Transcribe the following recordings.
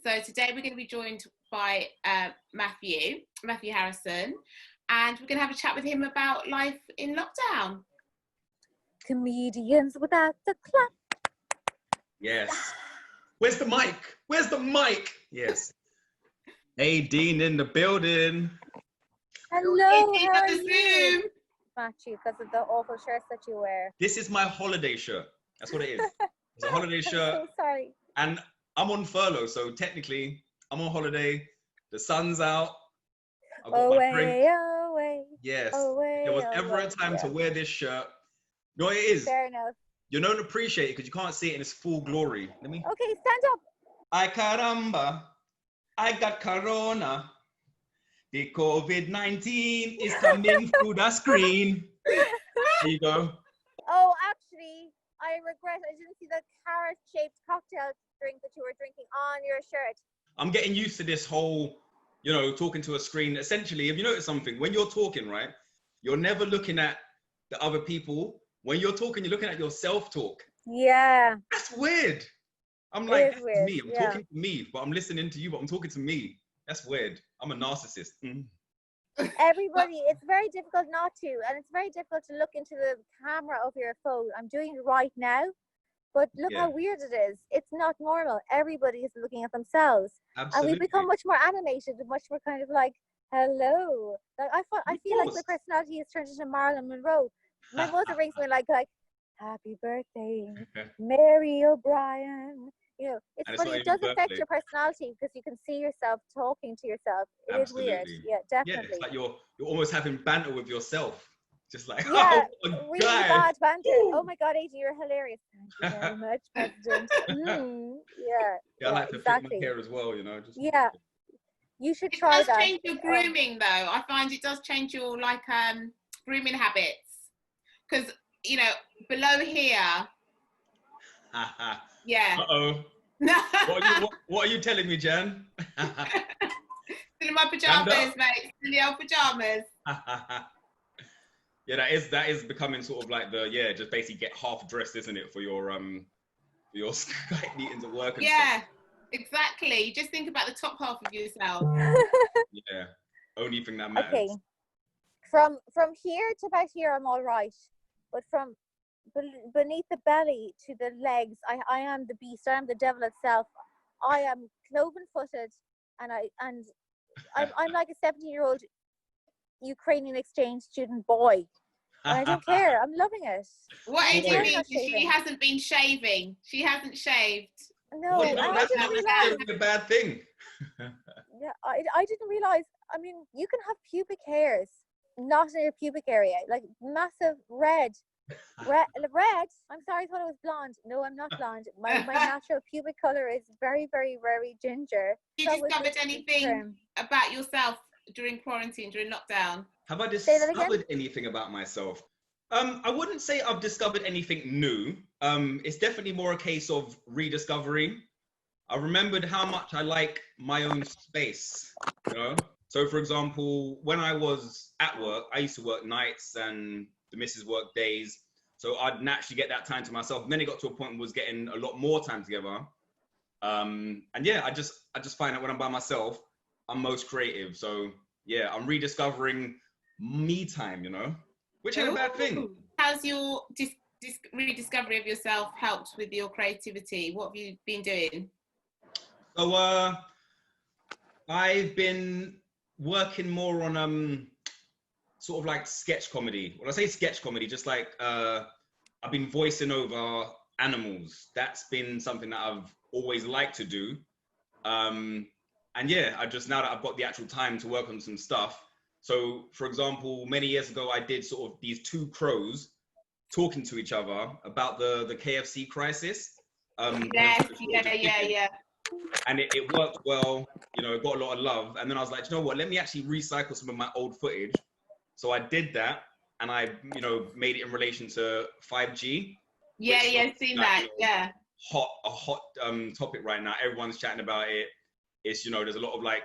So today we're going to be joined by Matthew Harrison, and we're going to have a chat with him about life in lockdown. Comedians without the clap. Yes. Where's the mic? Where's the mic? Yes. Hey, Dean in the building. Hello, Hey, how are the you? Zoom. Matthew, because of the awful shirts that you wear. This is my holiday shirt. That's what it is. It's a holiday shirt. I'm so sorry. And I'm on furlough, so technically I'm on holiday. The sun's out. I've got my drink. Away. Yes. Away, If there was ever away. a time to Yeah. wear this shirt, you know what it is? Fair enough. You don't appreciate it because you can't see it in its full glory. Let me. Okay, stand up. Ay caramba, I got corona. The COVID-19 is coming through the screen. There you go. Oh, actually, I regret I didn't see the carrot-shaped cocktail drink that you were drinking on your shirt. I'm getting used to this whole, talking to a screen. Essentially, if you notice something, when you're talking, right, you're never looking at the other people. When you're talking, you're looking at your self-talk. Yeah. That's weird. I'm like, that's weird, me. I'm yeah. talking to me, but I'm listening to you, but I'm talking to me. That's weird. I'm a narcissist. Everybody, it's very difficult not to, and it's very difficult to look into the camera of your phone. I'm doing it right now, but look how weird it is. It's not normal. Everybody is looking at themselves. Absolutely. And we've become much more animated and much more kind of like, hello. Like I feel like my personality has turned into Marilyn Monroe. My mother rings me like, happy birthday, Mary O'Brien. It's funny, it does affect your personality because you can see yourself talking to yourself. It is weird. Yeah, definitely. Yeah, it's like you're almost having banter with yourself. Just like, yeah, oh, really bad banter. Ooh. Oh my God, AJ, you're hilarious. Thank you very much, President. Yeah, I like to fix my hair as well, Just, yeah, you should try that. It does change your grooming though. I find it does change your grooming habits. Because, below here. Yeah. Uh-oh. What are you telling me, Jan? Still in my pajamas, mate. Still in the old pajamas. Yeah, that is becoming sort of like just basically get half dressed, isn't it, for your Skype meetings at work and stuff. Exactly. Just think about the top half of yourself. Yeah. Only thing that matters. Okay. From here to about here, I'm all right, but from beneath the belly to the legs, I am the beast. I am the devil itself. I am cloven-footed, and I'm like a 17-year-old Ukrainian exchange student boy. And I don't care. I'm loving it. What do you mean? She hasn't been shaving. She hasn't shaved. No, that's not necessarily a bad thing. Yeah, I didn't realize. I mean, you can have pubic hairs, not in your pubic area, like massive red. I'm sorry, I thought I was blonde. No, I'm not blonde. My natural pubic color is very, very, very ginger. Have you discovered anything about yourself during quarantine, during lockdown? Have I discovered anything about myself? I wouldn't say I've discovered anything new. It's definitely more a case of rediscovering. I remembered how much I like my own space, So for example, when I was at work, I used to work nights and the missus worked days. So I'd naturally get that time to myself. And then it got to a point where I was getting a lot more time together. And I just find that when I'm by myself, I'm most creative. So yeah, I'm rediscovering me time, which ain't a bad thing. How's your rediscovery of yourself helped with your creativity? What have you been doing? So I've been working more on sort of like sketch comedy. When I say sketch comedy, just like I've been voicing over animals. That's been something that I've always liked to do. And I just, now that I've got the actual time to work on some stuff. So for example, many years ago, I did sort of these two crows talking to each other about the KFC crisis. Yeah. And it worked well, it got a lot of love. And then I was like, you know what, let me actually recycle some of my old footage. So I did that, and I, made it in relation to 5G. Yeah, seen that, yeah. A hot topic right now. Everyone's chatting about it. It's, there's a lot of like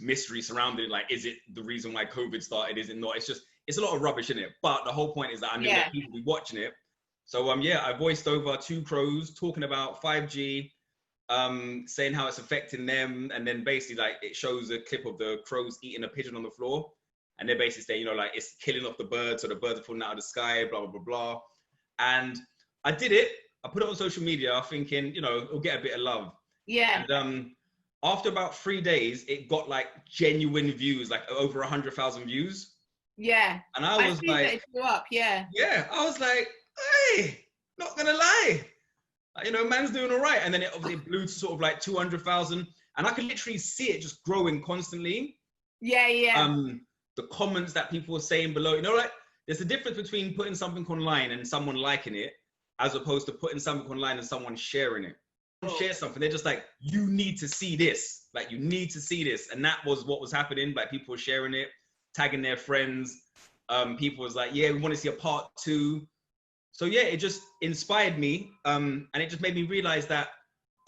mystery surrounding it. Like, is it the reason why COVID started? Is it not? It's a lot of rubbish in it. But the whole point is that I knew that people would be watching it. So I voiced over two crows talking about 5G. saying how it's affecting them, and then basically like it shows a clip of the crows eating a pigeon on the floor, and they're basically saying, you know, like it's killing off the birds, so the birds are falling out of the sky, blah blah blah blah. And I did it. I put it on social media, thinking, you know, it'll get a bit of love. Yeah. And after about 3 days, it got like genuine views, like over 100,000 views. Yeah. And I was like, it blew up. Yeah. yeah, I was like, hey, not gonna lie, you know, man's doing all right. And then it obviously blew to sort of like 200,000, and I could literally see it just growing constantly. Yeah, yeah. The comments that people were saying below, you know, like there's a difference between putting something online and someone liking it, as opposed to putting something online and someone sharing it. Share something, they're just like, you need to see this, like you need to see this. And that was what was happening. Like people were sharing it, tagging their friends. People was like, yeah, we want to see a part 2. So yeah, it just inspired me, and it just made me realize that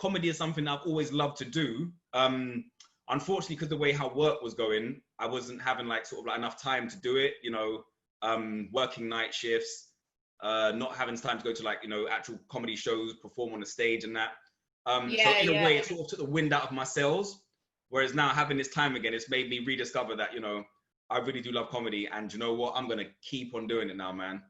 comedy is something I've always loved to do. Unfortunately, because the way how work was going, I wasn't having like sort of like enough time to do it, you know, working night shifts, not having time to go to like, you know, actual comedy shows, perform on the stage and that. So in a way, it sort of took the wind out of my sails. Whereas now having this time again, it's made me rediscover that, you know, I really do love comedy, and you know what? I'm gonna keep on doing it now, man.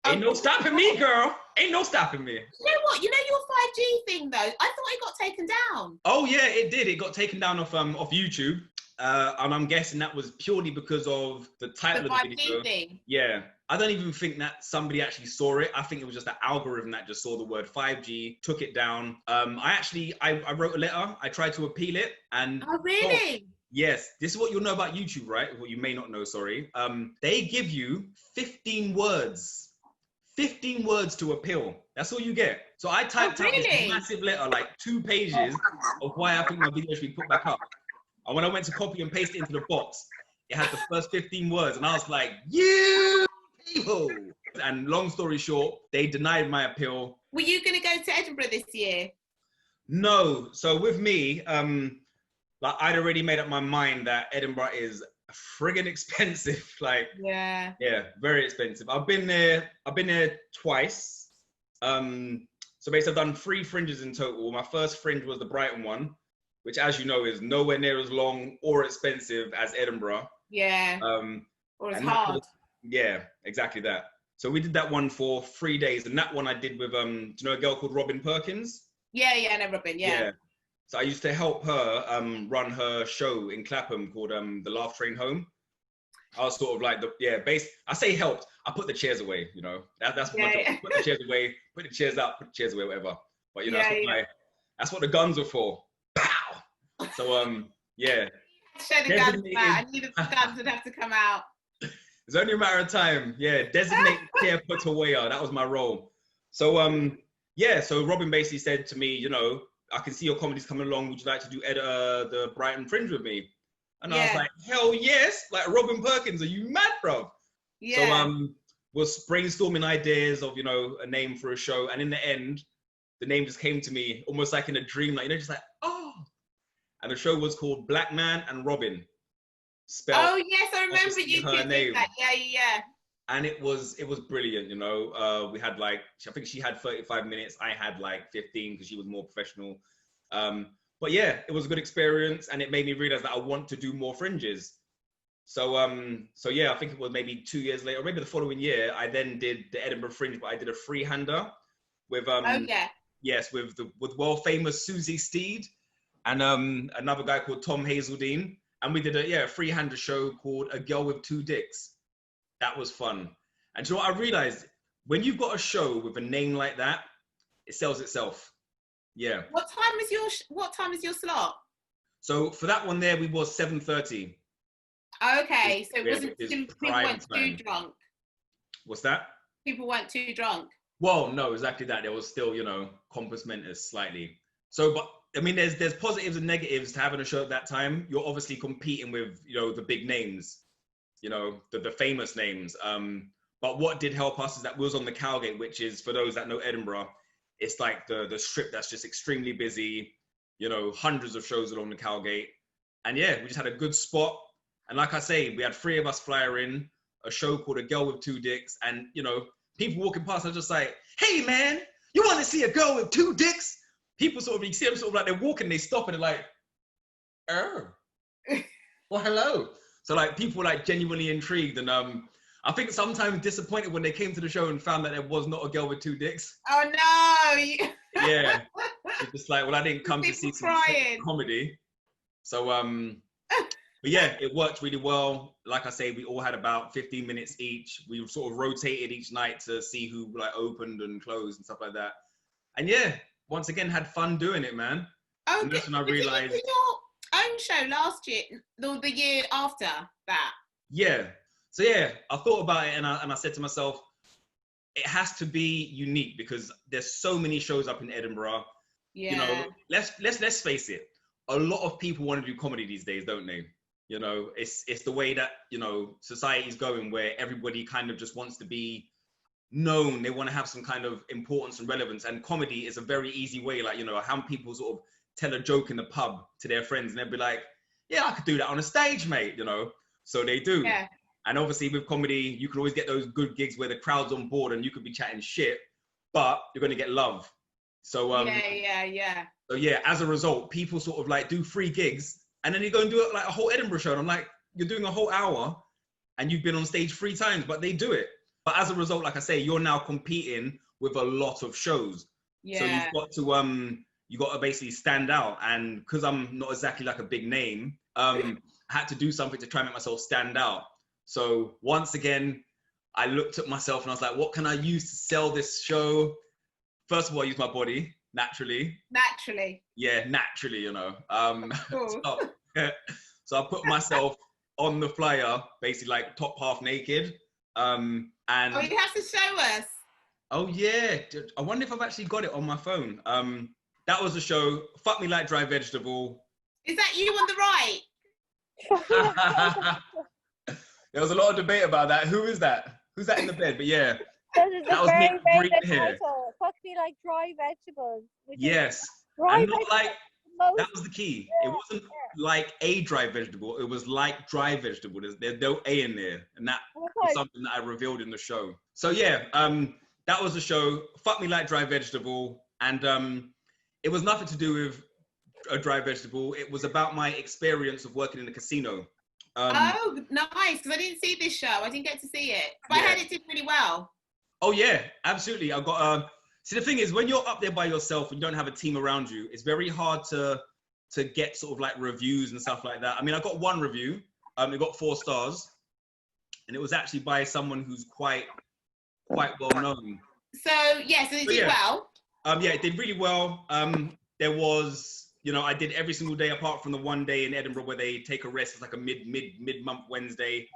Ain't no stopping me, girl. Ain't no stopping me. You know what? You know your 5G thing though? I thought it got taken down. Oh yeah, it did. It got taken down off YouTube. And I'm guessing that was purely because of the title of the video. Thing. Yeah. I don't even think that somebody actually saw it. I think it was just the algorithm that just saw the word 5G, took it down. I wrote a letter. I tried to appeal it, and oh really? Yes, this is what you'll know about YouTube, right? What you may not know, sorry. They give you 15 words. 15 words to appeal. That's all you get. So I typed out this massive letter, like 2 pages of why I think my video should be put back up. And when I went to copy and paste it into the box, it had the first 15 words. And I was like, you people. And long story short, they denied my appeal. Were you going to go to Edinburgh this year? No. So with me, like I'd already made up my mind that Edinburgh is friggin' expensive. Like, yeah, very expensive. I've been there twice. So basically I've done 3 fringes in total. My first fringe was the Brighton one, which, as you know, is nowhere near as long or expensive as Edinburgh. Yeah. Or as hard. Yeah, exactly that. So we did that one for 3 days, and that one I did with do you know a girl called Robin Perkins? Yeah, I know Robin. Yeah. So I used to help her run her show in Clapham called The Laugh Train Home. I was sort of like I say helped. I put the chairs away, you know. That's what my job. Put the chairs away, put the chairs up, put the chairs away, whatever. But you know, that's what the guns are for. Pow! So yeah. Show the guns out. I needed the guns would have to come out. It's only a matter of time. Yeah, designate chair put away. That was my role. So so Robin basically said to me, you know, I can see your comedy's coming along. Would you like to do the Brighton Fringe with me? And I was like, hell yes! Like Robin Perkins, are you mad, bro? Yeah. So was brainstorming ideas of, you know, a name for a show, and in the end, the name just came to me almost like in a dream, like, you know, just like, oh. And the show was called Black Man and Robin. Spelled. Oh yes, I remember you did that. Yeah. And it was brilliant, you know. We had like, I think she had 35 minutes. I had like 15 because she was more professional. But yeah, it was a good experience, and it made me realize that I want to do more fringes. So yeah, I think it was maybe 2 years later, or maybe the following year, I then did the Edinburgh Fringe, but I did a freehander with with world famous Susie Steed and another guy called Tom Hazeldine, and we did a freehander show called A Girl with Two Dicks. That was fun. And do you know what I realized? When you've got a show with a name like that, it sells itself. Yeah. What time is your slot? So for that one there, we was 7:30. Okay, so it wasn't people weren't too drunk. What's that? People weren't too drunk. Well, no, exactly that. There was still, you know, compos mentis slightly. So, but I mean, there's positives and negatives to having a show at that time. You're obviously competing with, you know, the big names, you know, the famous names. But what did help us is that we was on the Cowgate, which is, for those that know Edinburgh, it's like the strip that's just extremely busy, you know, hundreds of shows along the Cowgate. And yeah, we just had a good spot. And like I say, we had 3 of us flyer in a show called A Girl with Two Dicks. And, you know, people walking past are just like, hey, man, you want to see a girl with 2 dicks? people sort of, you see them sort of like they're walking, they stop and they're like, oh, well, hello. So like people were like genuinely intrigued, and I think sometimes disappointed when they came to the show and found that there was not a girl with 2 dicks. Oh no! Yeah, it's just like, well, I didn't come to see People some crying. comedy. So but yeah, it worked really well. Like I say, we all had about 15 minutes each. We sort of rotated each night to see who like opened and closed and stuff like that. And yeah, once again, had fun doing it, man. Oh, And that's when I did you realized. do your own show last year, the year after that? Yeah. So yeah, I thought about it and I said to myself, it has to be unique because there's so many shows up in Edinburgh. Yeah. You know, let's face it. A lot of people want to do comedy these days, don't they? You know, it's the way that, you know, society's going, where everybody kind of just wants to be known. They want to have some kind of importance and relevance, and comedy is a very easy way. Like, you know, how people sort of tell a joke in the pub to their friends and they'll be like, yeah, I could do that on a stage, mate, you know. So they do. Yeah. And obviously with comedy, you can always get those good gigs where the crowd's on board and you could be chatting shit, but you're going to get love. So yeah. so yeah, as a result, people sort of like do 3 gigs and then you go and do it like a whole Edinburgh show. And I'm like, you're doing a whole hour and you've been on stage 3 times, but they do it. But as a result, like I say, you're now competing with a lot of shows. Yeah. So you got to basically stand out. And because I'm not exactly like a big name, I had to do something to try and make myself stand out. So once again, I looked at myself and I was like, what can I use to sell this show? First of all, I use my body, naturally. Naturally. Yeah, naturally, you know. Cool. So I put myself on the flyer, basically like top half naked. And Oh, you have to show us. oh yeah, I wonder if I've actually got it on my phone. That was the show, Fuck Me Like Dry Vegetable. Is that you on the right? There was a lot of debate about that. Who is that? Who's that in the bed? But yeah, That is that a was very, Nick very Green good here. title. Fuck me like dry vegetables. which is Yes, dry and not vegetables like, most- that was the key. It wasn't like a dry vegetable. It was like dry vegetable. There's no A in there, and that Oh my was God. something that I revealed in the show. So yeah, that was the show. Fuck Me Like Dry Vegetable, and it was nothing to do with a dry vegetable. It was about my experience of working in a casino. Oh, nice, because I didn't see this show. I didn't get to see it. But I Yeah. heard it did really well. Oh yeah, absolutely. I've got see, the thing is, when you're up there by yourself and you don't have a team around you, it's very hard to get sort of like reviews and stuff like that. I mean, I got 1 review. It got 4 stars, and it was actually by someone who's quite well known. So yeah, so it But did yeah. well. Yeah, it did really well. There was, you know, I did every single day apart from the one day in Edinburgh where they take a rest. It's like a mid-month Wednesday.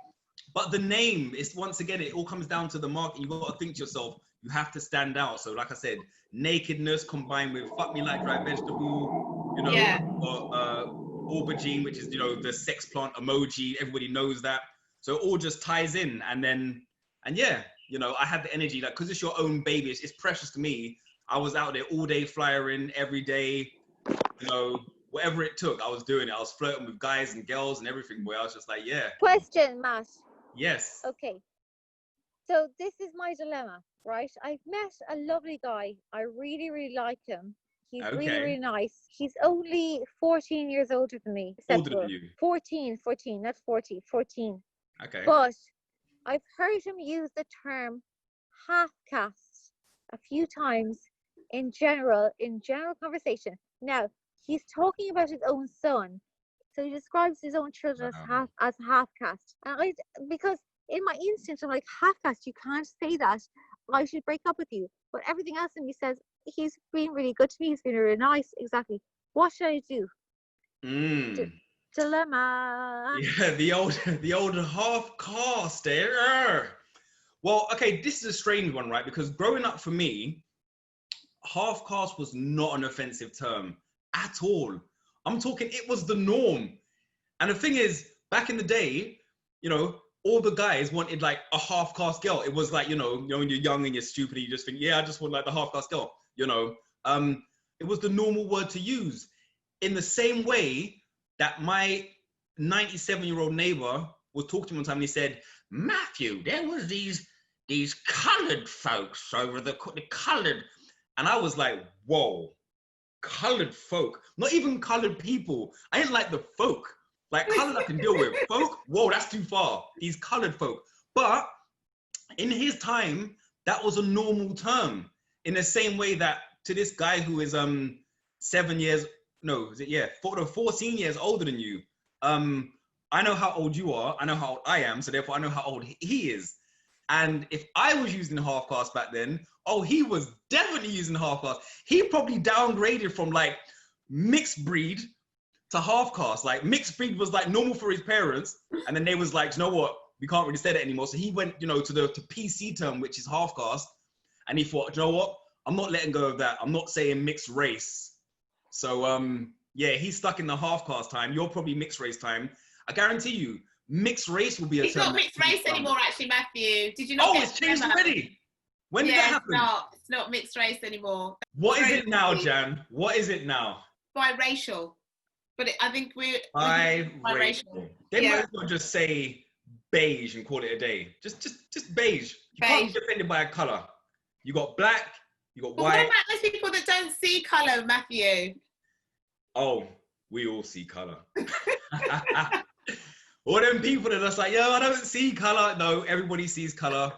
But the name is, once again, it all comes down to the market. You got to think to yourself, you have to stand out. So like I said, nakedness combined with fuck me like dry vegetable, you know, Yeah. aubergine, which is, you know, the sex plant emoji. Everybody knows that. So it all just ties in. And yeah, you know, I had the energy, like, because it's your own baby, it's precious to me. I was out there all day flyering every day, you know, whatever it took, I was doing it. I was flirting with guys and girls and everything, boy. I was just like, yeah, Question, Matt. yes. Okay. So this is my dilemma, right? I've met a lovely guy. I really, really like him. He's really, Okay. really nice. He's only 14 years older than me. Older than acceptable. you. 14, not 40, 14. Okay. But I've heard him use the term half caste a few times in general conversation. Now, he's talking about his own son. So he describes his own children as half caste. And because in my instinct, I'm like, half caste, you can't say that. I should break up with you. But everything else in me says, he's been really good to me. He's been really nice. Exactly. What should I do? Dilemma. Yeah, the old half caste there. Well, okay, this is a strange one, right? Because growing up for me, half caste was not an offensive term at all. I'm talking, it was the norm. And the thing is, back in the day, you know, all the guys wanted like a half caste girl. It was like, you know, when you're young and you're stupid, you just think, yeah, I just want like the half caste girl, you know. It was the normal word to use. In the same way that my 97-year-old neighbor was talking to me one time and he said, Matthew, there was these coloured folks over the coloured. And I was like, whoa, colored folk, not even colored people. I didn't like the folk. Like colored I can deal with. Folk, whoa, that's too far. These colored folk. But in his time, that was a normal term. In the same way that to this guy who is 14 years older than you. I know how old you are. I know how old I am. So therefore, I know how old he is. And if I was using half caste back then, he was definitely using half caste. He probably downgraded from like mixed breed to half caste. Like mixed breed was like normal for his parents, and then they was like, you know what, we can't really say that anymore. So he went, to the PC term, which is half caste, and he thought, you know what, I'm not letting go of that. I'm not saying mixed race. So yeah, he's stuck in the half caste time. You're probably mixed race time. I guarantee you, mixed race will be a term. It's not mixed race anymore, actually, Matthew. Did you not? It's changed already. When did that happen? It's not mixed race anymore. What is it now, Jan? What is it now? Biracial. But I think we're biracial. They might as well just say beige and call it a day. Just beige. You can't be offended by a color. You got black, you got white. What about those people that don't see color, Matthew? Oh, we all see color. All them people that are just like, I don't see color. No, everybody sees color.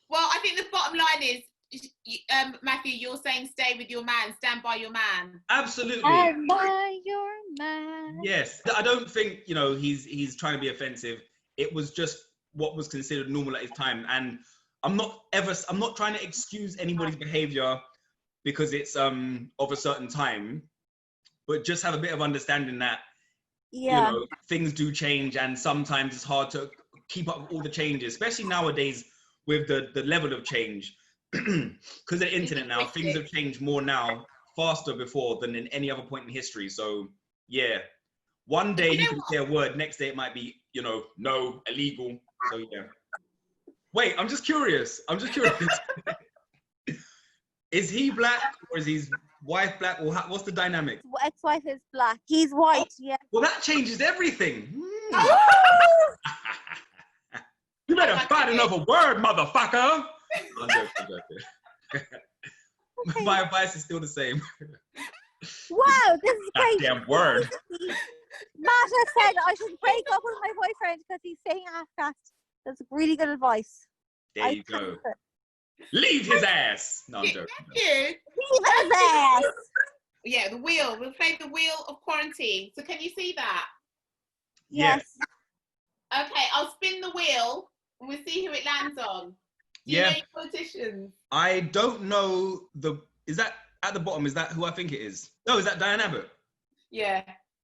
Well, I think the bottom line is, Matthew, you're saying stay with your man, stand by your man. Absolutely. Stand by your man. Yes, I don't think he's trying to be offensive. It was just what was considered normal at his time, and I'm not trying to excuse anybody's behavior because it's of a certain time, but just have a bit of understanding that things do change, and sometimes it's hard to keep up with all the changes, especially nowadays with the level of change. Because of the internet now, things have changed more now, faster before than in any other point in history. So yeah, one day you can say a word, next day it might be, no, illegal. So yeah. Wait, I'm just curious. Is he black or is his wife black, or what's the dynamic? Ex-wife is black. He's white. Yeah. Well, that changes everything. You better find another word, motherfucker. I'm joking. Okay. My advice is still the same. Wow, this is great. Damn word. Mata said I should break up with my boyfriend because he's saying half-caste. That's really good advice. There you go. Leave his ass. No, I'm joking. Leave his ass. Yeah, the wheel. We'll play the wheel of quarantine. So can you see that? Yes. Okay, I'll spin the wheel and we'll see who it lands on. Do you know your politicians? I don't know is that at the bottom? Is that who I think it is? No, is that Diane Abbott? Yeah.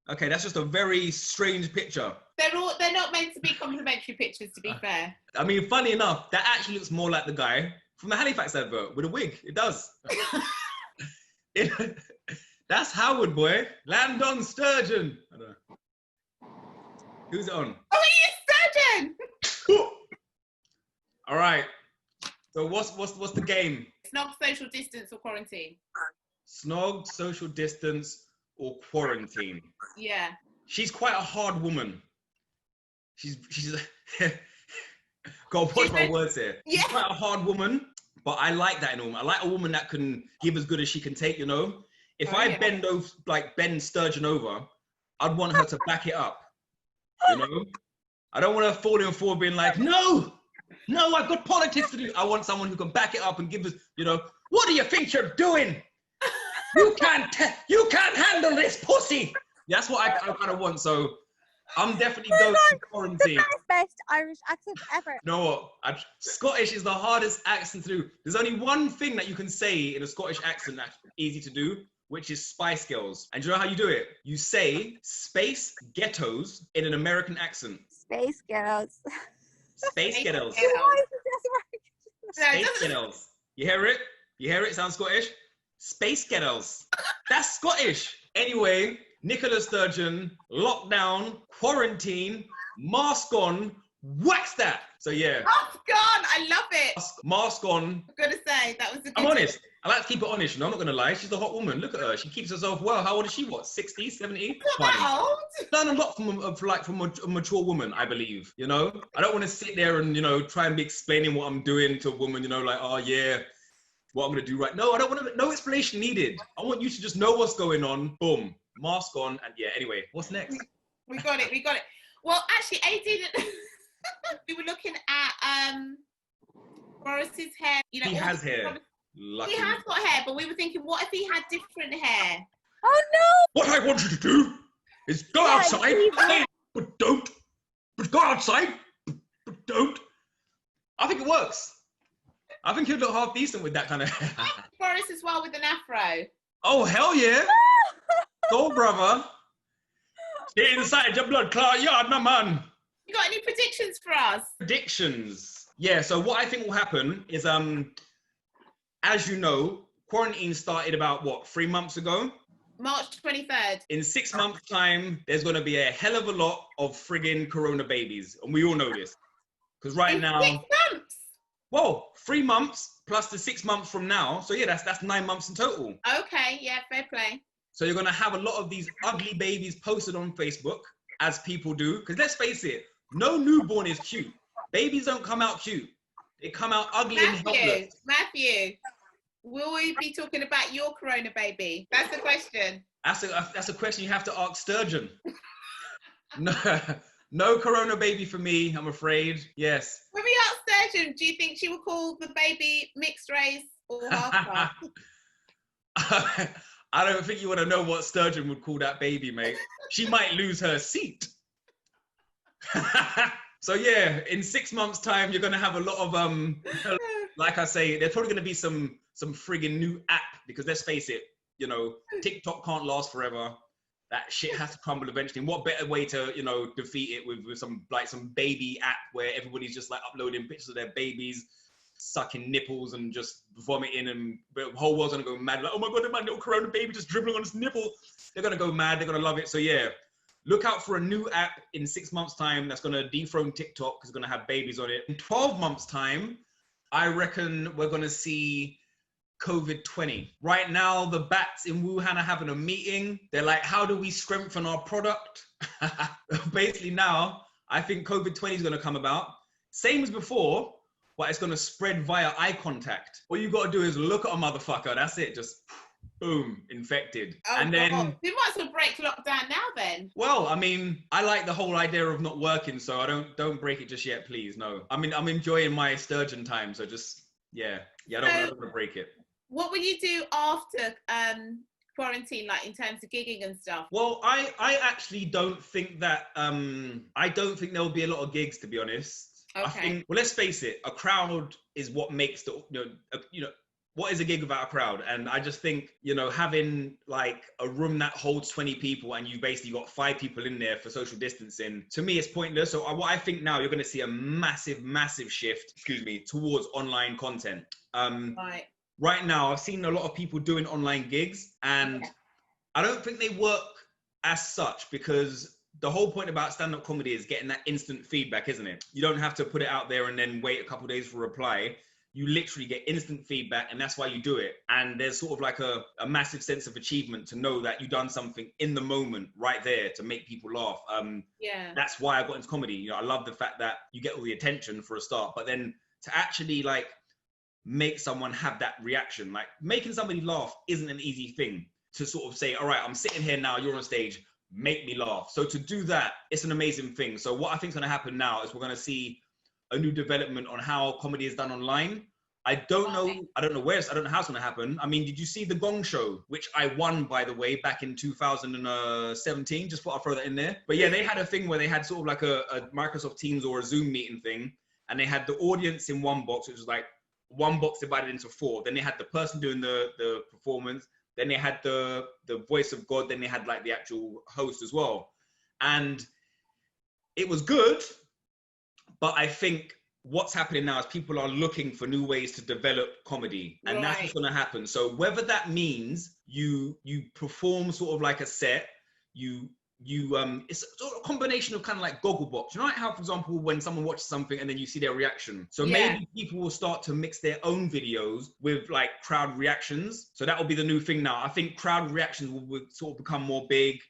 Okay, that's just a very strange picture. They're not meant to be complimentary pictures, to be fair. I mean, funny enough, that actually looks more like the guy from the Halifax advert with a wig. It does. That's Howard, boy. Land on Sturgeon. I don't know. Who's it on? Oh, he is Sturgeon. All right. So what's the game? Snog, social distance, or quarantine? Snog, social distance, or quarantine? Yeah. She's quite a hard woman. She's gotta watch my words here. She's quite a hard woman, but I like that in a woman. I like a woman that can give as good as she can take, If I bend Sturgeon over, I'd want her to back it up. I don't want her falling forward being like, no, I've got politics to do. I want someone who can back it up and give us, what do you think you're doing? You can't handle this, pussy. That's what I kind of want. So I'm definitely going to quarantine. Best Irish accent ever. You know what? Scottish is the hardest accent to do. There's only one thing that you can say in a Scottish accent that's easy to do, which is Spice Girls. And do you know how you do it? You say space ghettos in an American accent. Space ghettos. Space ghettos. Why Space ghettos. You hear it? It sounds Scottish? Space ghettos. That's Scottish. Anyway, Nicola Sturgeon, lockdown, quarantine, mask on, wax that. So yeah. Mask on, I love it. Mask on. I'm gonna say that was a good I'm honest. I like to keep it honest. I'm not gonna lie. She's a hot woman. Look at her. She keeps herself well. How old is she? What? 60, 70? Not that old. Learn a lot from a mature woman, I believe. I don't want to sit there and try and be explaining what I'm doing to a woman. Like, oh yeah, what I'm gonna do right. No, I don't want to. No explanation needed. I want you to just know what's going on. Boom, mask on, and yeah. Anyway, what's next? We got it. Well, actually, AD, we were looking at Boris's hair. You know, He all has the- hair. He Lucky. has got hair, but we were thinking, what if he had different hair? Oh no! What I want you to do is go Yeah, outside, leave but don't. But go outside, but don't. I think it works. I think you'd look half decent with that kind of hair. Boris as well with an afro. Oh, hell yeah. Go, brother. Get inside your blood clot yard, no man. You got any predictions for us? Predictions. Yeah, so what I think will happen is, as you know, quarantine started about, what, 3 months ago? March 23rd. In 6 months' time, there's going to be a hell of a lot of friggin' corona babies. And we all know this. Because right In now... 6 months. Whoa, 3 months plus the 6 months from now. So yeah, that's 9 months in total. Okay, yeah, fair play. So you're gonna have a lot of these ugly babies posted on Facebook, as people do. Because let's face it, no newborn is cute. Babies don't come out cute. They come out ugly and helpless. Matthew, will we be talking about your corona baby? That's the question. That's a question you have to ask Sturgeon. No corona baby for me, I'm afraid. Yes. When we asked Sturgeon, do you think she will call the baby mixed race or half caste? I don't think you want to know what Sturgeon would call that baby, mate. She might lose her seat. So yeah, in 6 months' time, you're gonna have a lot of like I say, there's probably gonna be some friggin' new app, because let's face it, you know, TikTok can't last forever. That shit has to crumble eventually. And what better way to, you know, defeat it with some baby app where everybody's just like uploading pictures of their babies sucking nipples and just vomiting, and the whole world's gonna go mad. Like, oh my god, my little corona baby just dribbling on his nipple. They're gonna go mad. They're gonna love it. So yeah, look out for a new app in 6 months' time that's gonna dethrone TikTok, because it's gonna have babies on it. In 12 months' time, I reckon we're gonna see COVID-20. Right now, the bats in Wuhan are having a meeting. They're like, how do we strengthen our product? Basically now, I think COVID-20 is gonna come about. Same as before, but it's gonna spread via eye contact. All you gotta do is look at a motherfucker, that's it, just boom, infected. Oh, and then, God. We might as well break lockdown now then. well, I mean, I like the whole idea of not working, so I don't break it just yet, please, no. I mean, I'm enjoying my Sturgeon time, so just, yeah, I don't wanna break it. What will you do after quarantine, like in terms of gigging and stuff? Well, I actually don't think that I don't think there'll be a lot of gigs, to be honest. Okay. I think, well, let's face it, a crowd is what makes the what is a gig without a crowd? And I just think, you know, having like a room that holds 20 people and you basically got 5 people in there for social distancing, to me, it's pointless. So what I think now, you're going to see a massive shift, towards online content. Right. Right now, I've seen a lot of people doing online gigs, and I don't think they work as such, because the whole point about stand-up comedy is getting that instant feedback, isn't it? You don't have to put it out there and then wait a couple of days for a reply. You literally get instant feedback, and that's why you do it. And there's sort of like a massive sense of achievement to know that you've done something in the moment right there to make people laugh. Yeah. That's why I got into comedy. You know, I love the fact that you get all the attention for a start, but then to actually like make someone have that reaction, like making somebody laugh isn't an easy thing to sort of say, all right, I'm sitting here now, you're on stage, make me laugh. So to do that, it's an amazing thing. So what I think is going to happen now is we're going to see a new development on how comedy is done online. I don't know how it's going to happen. I mean, did you see the Gong Show, which I won, by the way, back in 2017? Just thought I'd throw that in there. But yeah, they had a thing where they had sort of like a Microsoft Teams or a Zoom meeting thing, and they had the audience in one box, which was like one box divided into 4. Then they had the person doing the performance. Then they had the voice of God. Then they had like the actual host as well. And it was good, but I think what's happening now is people are looking for new ways to develop comedy, and that's what's going to happen. So whether that means you perform sort of like a set, you it's sort of a combination of kind of like Gogglebox. You know, like how, for example, when someone watches something and then you see their reaction. So maybe people will start to mix their own videos with like crowd reactions. So that will be the new thing now. I think crowd reactions will sort of become more big.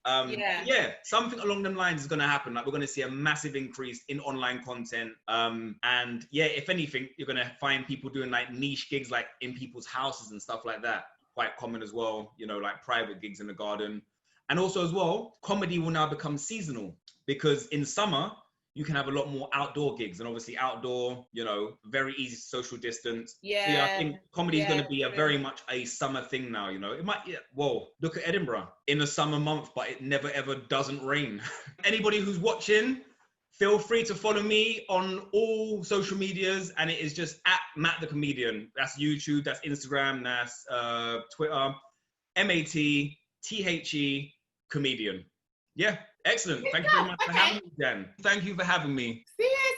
Something along them lines is going to happen. Like we're going to see a massive increase in online content. And yeah, if anything, you're going to find people doing like niche gigs, like in people's houses and stuff like that. Quite common as well, you know, like private gigs in the garden. And also as well, comedy will now become seasonal because in summer, you can have a lot more outdoor gigs, and obviously outdoor, you know, very easy social distance. Yeah. So yeah, I think comedy is going to be a very much a summer thing now, you know. It might, look at Edinburgh in a summer month, but it never ever doesn't rain. Anybody who's watching, feel free to follow me on all social medias, and it is just at Matt the Comedian. That's YouTube, that's Instagram, that's Twitter, MATTHE Comedian. Yeah, excellent. Thank you very much for having me, Jen. Thank you for having me. See ya.